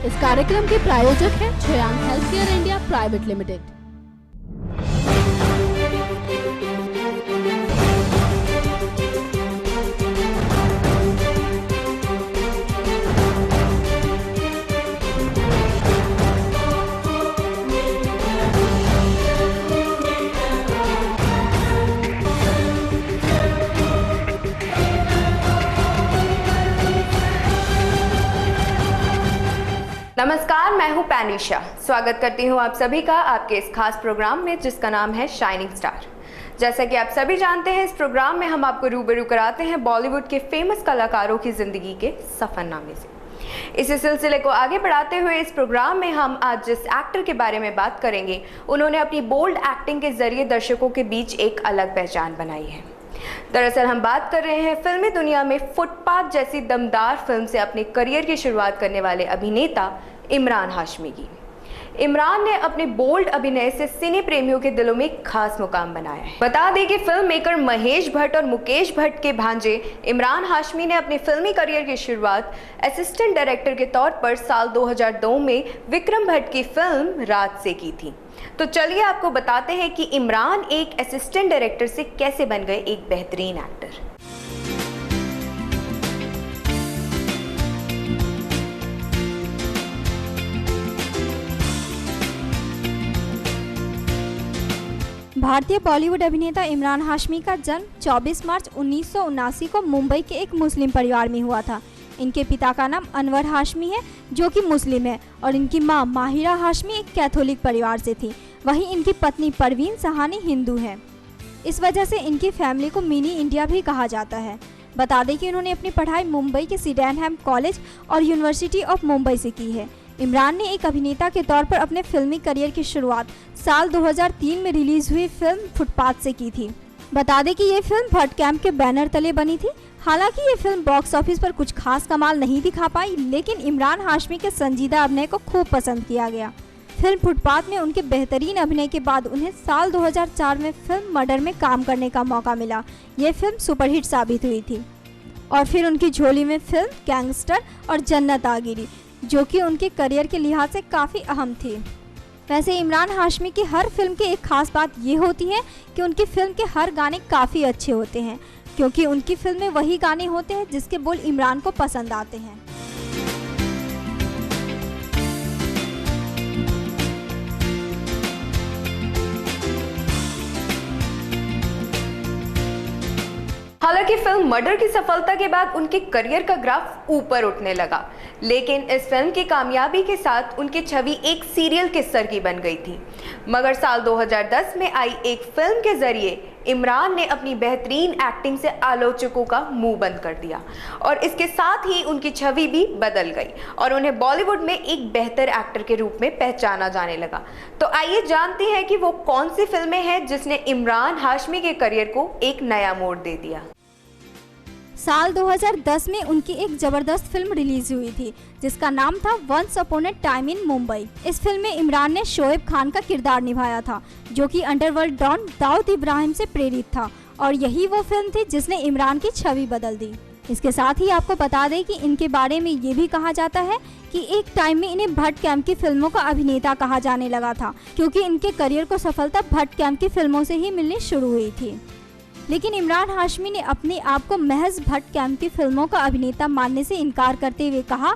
इस कार्यक्रम के प्रायोजक हैं छयान health care India private limited. नमस्कार, मैं हूं पैनिशा। स्वागत करती हूं आप सभी का आपके इस खास प्रोग्राम में जिसका नाम है शाइनिंग स्टार। जैसा कि आप सभी जानते हैं, इस प्रोग्राम में हम आपको रूबरू कराते हैं बॉलीवुड के फेमस कलाकारों की जिंदगी के सफरनामे से। इसी सिलसिले को आगे बढ़ाते हुए इस प्रोग्राम में हम आज जिस एक्टर के बारे में बात करेंगे, उन्होंने अपनी बोल्ड एक्टिंग के जरिए दर्शकों के बीच एक अलग पहचान बनाई है। दरअसल हम बात कर रहे हैं फिल्मी दुनिया में फुटपाथ जैसी दमदार फिल्म से अपने करियर की शुरुआत करने वाले अभिनेता इमरान हाशमी की। इमरान ने अपने बोल्ड अभिनय से सिने प्रेमियों के दिलों में खास मुकाम बनाया है। बता दें कि फिल्म मेकर महेश भट्ट और मुकेश भट्ट के भांजे इमरान हाशमी ने अपने फिल्मी करियर की शुरुआत असिस्टेंट डायरेक्टर के तौर पर साल 2002 में विक्रम भट्ट की फिल्म राज से की थी। तो चलिए आपको बताते हैं कि इमरान एक असिस्टेंट डायरेक्टर से कैसे बन गए एक बेहतरीन एक्टर। भारतीय बॉलीवुड अभिनेता इमरान हाशमी का जन्म 24 मार्च 1979 को मुंबई के एक मुस्लिम परिवार में हुआ था। इनके पिता का नाम अनवर हाशमी है, जो कि मुस्लिम है, और इनकी मां माहिरा हाशमी एक कैथोलिक परिवार से थी। वहीं इनकी पत्नी परवीन सहानी हिंदू है। इस वजह से इनकी फैमिली को मिनी इंडिया भी कहा जाता है। बता दें कि उन्होंने अपनी पढ़ाई मुंबई के सिडेनहैम कॉलेज और यूनिवर्सिटी ऑफ मुंबई से की है। इमरान ने एक अभिनेता के तौर पर अपने फिल्मी करियर की शुरुआत साल 2003 में रिलीज हुई फिल्म फुटपाथ से की थी। बता दें कि ये फिल्म भट्ट कैंप के बैनर तले बनी थी। हालांकि ये फिल्म बॉक्स ऑफिस पर कुछ खास कमाल नहीं दिखा पाई, लेकिन इमरान हाशमी के संजीदा अभिनय को खूब पसंद किया गया। फिल्म फुटपाथ में उनके बेहतरीन अभिनय के बाद उन्हें साल 2004 में फिल्म मर्डर में काम करने का मौका मिला। ये फिल्म सुपरहिट साबित हुई थी और फिर उनकी झोली में फिल्म गैंगस्टर और जन्नत आ गिरी, जो कि उनके करियर के लिहाज से काफ़ी अहम थी। वैसे इमरान हाशमी की हर फिल्म की एक खास बात ये होती है कि उनकी फिल्म के हर गाने काफ़ी अच्छे होते हैं, क्योंकि उनकी फिल्म में वही गाने होते हैं जिसके बोल इमरान को पसंद आते हैं। हालांकि फिल्म मर्डर की सफलता के बाद उनके करियर का ग्राफ ऊपर उठने लगा, लेकिन इस फिल्म की कामयाबी के साथ उनकी छवि एक सीरियल किस्सर की बन गई थी। मगर साल 2010 में आई एक फिल्म के जरिए इमरान ने अपनी बेहतरीन एक्टिंग से आलोचकों का मुंह बंद कर दिया और इसके साथ ही उनकी छवि भी बदल गई और उन्हें बॉलीवुड में एक बेहतर एक्टर के रूप में पहचाना जाने लगा। तो आइए जानते हैं कि वो कौन सी फिल्में हैं जिसने इमरान हाशमी के करियर को एक नया मोड़ दे दिया। साल 2010 में उनकी एक जबरदस्त फिल्म रिलीज हुई थी जिसका नाम था once upon a time in Mumbai. इस फिल्म में इमरान ने शोएब खान का किरदार निभाया था, जो कि अंडरवर्ल्ड डॉन दाऊद इब्राहिम से प्रेरित था, और यही वो फिल्म थी जिसने इमरान की छवि बदल दी। इसके साथ ही आपको बता दें कि इनके बारे में ये भी कहा जाता है कि एक टाइम में इन्हें भट्ट कैंप की फिल्मों का अभिनेता कहा जाने लगा था, क्योंकि इनके करियर को सफलता भट्ट कैंप की फिल्मों से ही मिलनी शुरू हुई थी। लेकिन इमरान हाशमी ने अपने आप को महज भट्ट कैंप की फिल्मों का अभिनेता मानने से इनकार करते हुए कहा,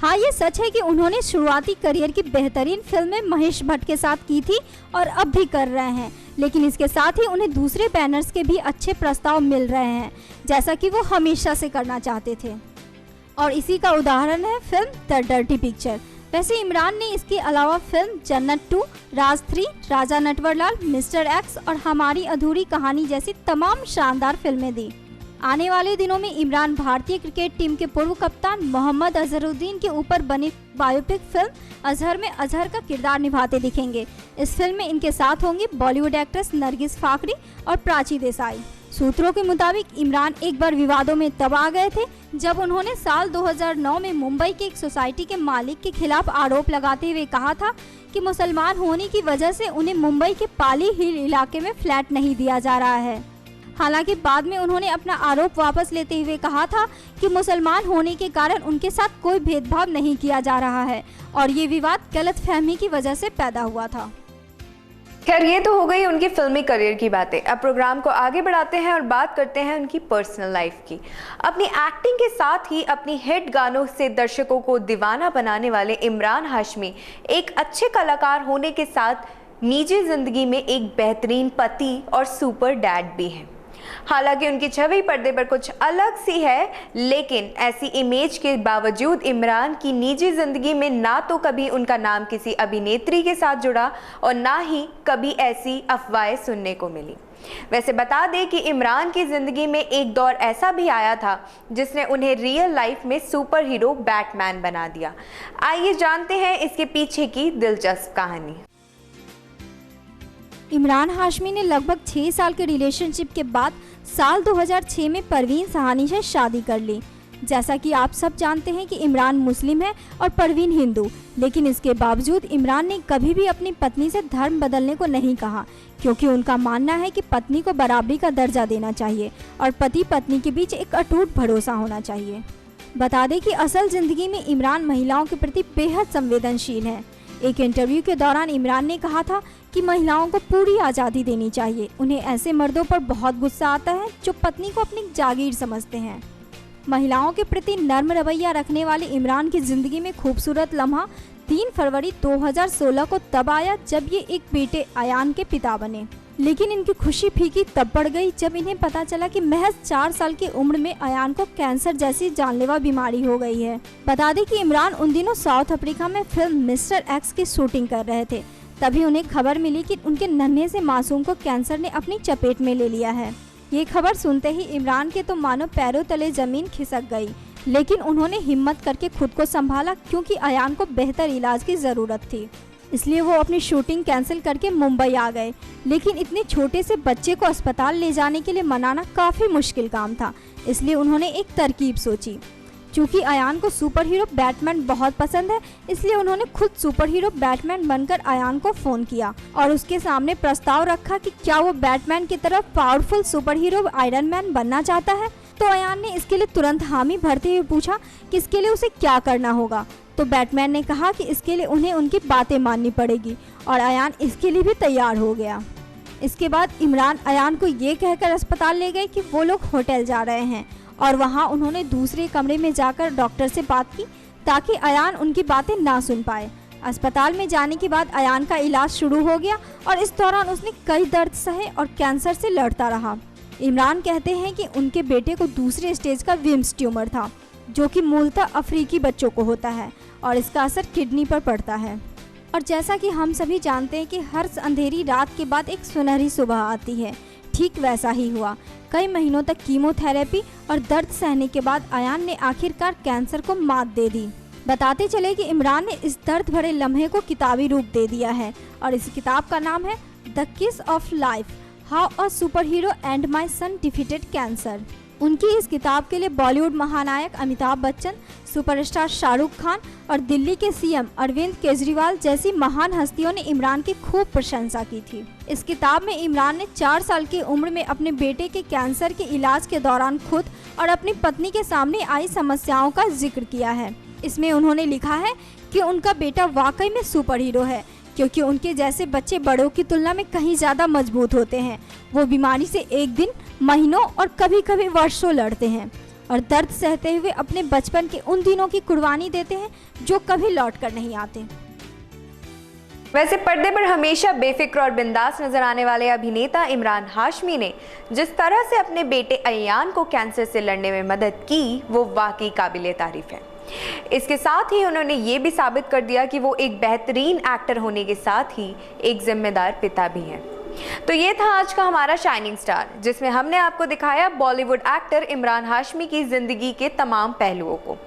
हाँ ये सच है कि उन्होंने शुरुआती करियर की बेहतरीन फिल्में महेश भट्ट के साथ की थी और अब भी कर रहे हैं, लेकिन इसके साथ ही उन्हें दूसरे बैनर्स के भी अच्छे प्रस्ताव मिल रहे हैं, जैसा कि वो हमेशा से करना चाहते थे। और इसी का उदाहरण है फिल्म द डर्टी पिक्चर। वैसे इमरान ने इसके अलावा फिल्म जन्नत 2, राज 3, राजा नटवरलाल, मिस्टर एक्स और हमारी अधूरी कहानी जैसी तमाम शानदार फिल्में दी। आने वाले दिनों में इमरान भारतीय क्रिकेट टीम के पूर्व कप्तान मोहम्मद अजहरुद्दीन के ऊपर बनी बायोपिक फिल्म अजहर में अजहर का किरदार निभाते दिखेंगे। इस फिल्म में इनके साथ होंगी बॉलीवुड एक्ट्रेस नरगिस फाकरी और प्राची देसाई। सूत्रों के मुताबिक इमरान एक बार विवादों में तब आ गए थे जब उन्होंने साल 2009 में मुंबई के एक सोसाइटी के मालिक के खिलाफ आरोप लगाते हुए कहा था कि मुसलमान होने की वजह से उन्हें मुंबई के पाली हिल इलाके में फ्लैट नहीं दिया जा रहा है। हालांकि बाद में उन्होंने अपना आरोप वापस लेते हुए कहा था कि मुसलमान होने के कारण उनके साथ कोई भेदभाव नहीं किया जा रहा है और ये विवाद गलतफहमी की वजह से पैदा हुआ था। खैर, ये तो हो गई उनकी फिल्मी करियर की बातें। अब प्रोग्राम को आगे बढ़ाते हैं और बात करते हैं उनकी पर्सनल लाइफ की। अपनी एक्टिंग के साथ ही अपनी हिट गानों से दर्शकों को दीवाना बनाने वाले इमरान हाशमी एक अच्छे कलाकार होने के साथ निजी जिंदगी में एक बेहतरीन पति और सुपर डैड भी हैं। हालांकि उनकी छवि पर्दे पर कुछ अलग सी है, लेकिन ऐसी इमेज के बावजूद इमरान की निजी जिंदगी में ना तो कभी उनका नाम किसी अभिनेत्री के साथ जुड़ा और ना ही कभी ऐसी अफवाहें सुनने को मिली। वैसे बता दें कि इमरान की जिंदगी में एक दौर ऐसा भी आया था जिसने उन्हें रियल लाइफ में सुपर हीरो बैटमैन बना दिया। आइए जानते हैं इसके पीछे की दिलचस्प कहानी। इमरान हाशमी ने लगभग 6 साल के रिलेशनशिप के बाद साल 2006 में परवीन सहानी से शादी कर ली। जैसा कि आप सब जानते हैं कि इमरान मुस्लिम है और परवीन हिंदू, लेकिन इसके बावजूद इमरान ने कभी भी अपनी पत्नी से धर्म बदलने को नहीं कहा, क्योंकि उनका मानना है कि पत्नी को बराबरी का दर्जा देना चाहिए और पति पत्नी के बीच एक अटूट भरोसा होना चाहिए। बता दें कि असल जिंदगी में इमरान महिलाओं के प्रति बेहद संवेदनशील है। एक इंटरव्यू के दौरान इमरान ने कहा था कि महिलाओं को पूरी आज़ादी देनी चाहिए। उन्हें ऐसे मर्दों पर बहुत गुस्सा आता है जो पत्नी को अपनी जागीर समझते हैं। महिलाओं के प्रति नर्म रवैया रखने वाले इमरान की जिंदगी में खूबसूरत लम्हा 3 फरवरी 2016 को तब आया जब ये एक बेटे अयान के पिता बने। लेकिन इनकी खुशी फीकी तब पड़ गई जब इन्हें पता चला कि महज 4 साल की उम्र में अयान को कैंसर जैसी जानलेवा बीमारी हो गई है। बता दें कि इमरान उन दिनों साउथ अफ्रीका में फिल्म मिस्टर एक्स की शूटिंग कर रहे थे। तभी उन्हें खबर मिली कि उनके नन्हे से मासूम को कैंसर ने अपनी चपेट में ले लिया है। ये खबर सुनते ही इमरान के तो मानो पैरों तले जमीन खिसक गई, लेकिन उन्होंने हिम्मत करके खुद को संभाला क्योंकि अयान को बेहतर इलाज की ज़रूरत थी। इसलिए वो अपनी शूटिंग कैंसिल करके मुंबई आ गए। लेकिन इतने छोटे से बच्चे को अस्पताल ले जाने के लिए मनाना काफ़ी मुश्किल काम था, इसलिए उन्होंने एक तरकीब सोची। चूँकि अयान को सुपर हीरो बैटमैन बहुत पसंद है, इसलिए उन्होंने खुद सुपर हीरो बैटमैन बनकर अयान को फ़ोन किया और उसके सामने प्रस्ताव रखा कि क्या वो बैटमैन की तरफ powerful super hero iron man बनना चाहता है। तो अयान ने इसके लिए तुरंत हामी भरते हुए पूछा कि इसके लिए उसे क्या करना होगा। तो बैटमैन ने कहा कि इसके लिए उन्हें उनकी बातें माननी पड़ेगी और अयान इसके लिए भी तैयार हो गया। इसके बाद इमरान अयान को ये कहकर अस्पताल ले गए कि वो लोग होटल जा रहे हैं और वहाँ उन्होंने दूसरे कमरे में जाकर डॉक्टर से बात की ताकि अयान उनकी बातें ना सुन पाए। अस्पताल में जाने के बाद अयान का इलाज शुरू हो गया और इस दौरान उसने कई दर्द सहे और कैंसर से लड़ता रहा। इमरान कहते हैं कि उनके बेटे को दूसरे स्टेज का विम्स ट्यूमर था, जो कि मूलतः अफ्रीकी बच्चों को होता है और इसका असर किडनी पर पड़ता है। और जैसा कि हम सभी जानते हैं कि हर अंधेरी रात के बाद एक सुनहरी सुबह आती है, ठीक वैसा ही हुआ। कई महीनों तक कीमोथेरेपी और दर्द सहने के बाद अयान ने आखिरकार कैंसर को मात दे दी। बताते चले कि इमरान ने इस दर्द भरे लम्हे को किताबी रूप दे दिया है और इस किताब का नाम है the kiss of life, how a super hero and my son defeated cancer. उनकी इस किताब के लिए बॉलीवुड महानायक अमिताभ बच्चन, सुपरस्टार शाहरुख खान और दिल्ली के सीएम अरविंद केजरीवाल जैसी महान हस्तियों ने इमरान की खूब प्रशंसा की थी। इस किताब में इमरान ने 4 साल की उम्र में अपने बेटे के कैंसर के इलाज के दौरान खुद और अपनी पत्नी के सामने आई समस्याओं का जिक्र किया है। इसमें उन्होंने लिखा है कि उनका बेटा वाकई में सुपर हीरो है, क्योंकि उनके जैसे बच्चे बड़ों की तुलना में कहीं ज़्यादा मजबूत होते हैं। वो बीमारी से एक दिन, महीनों और कभी कभी वर्षों लड़ते हैं और दर्द सहते हुए अपने बचपन के उन दिनों की कुर्बानी देते हैं जो कभी लौट कर नहीं आते। वैसे पर्दे पर हमेशा बेफिक्र और बिंदास नजर आने वाले अभिनेता इमरान हाशमी ने जिस तरह से अपने बेटे अयान को कैंसर से लड़ने में मदद की, वो वाकई काबिले तारीफ है। इसके साथ ही उन्होंने ये भी साबित कर दिया कि वो एक बेहतरीन एक्टर होने के साथ ही एक जिम्मेदार पिता भी हैं। तो ये था आज का हमारा शाइनिंग स्टार, जिसमें हमने आपको दिखाया बॉलीवुड एक्टर इमरान हाशमी की जिंदगी के तमाम पहलुओं को।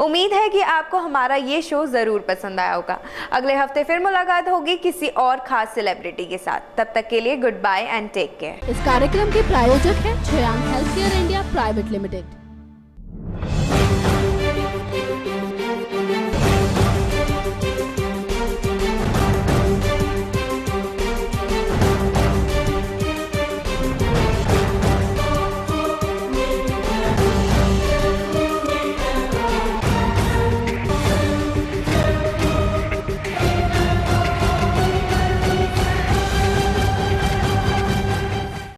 उम्मीद है कि आपको हमारा ये शो जरूर पसंद आया होगा। अगले हफ्ते फिर मुलाकात होगी किसी और खास सेलिब्रिटी के साथ। तब तक के लिए goodbye and take care. इस कार्यक्रम के प्रायोजक हैं Shreyank health care India private limited.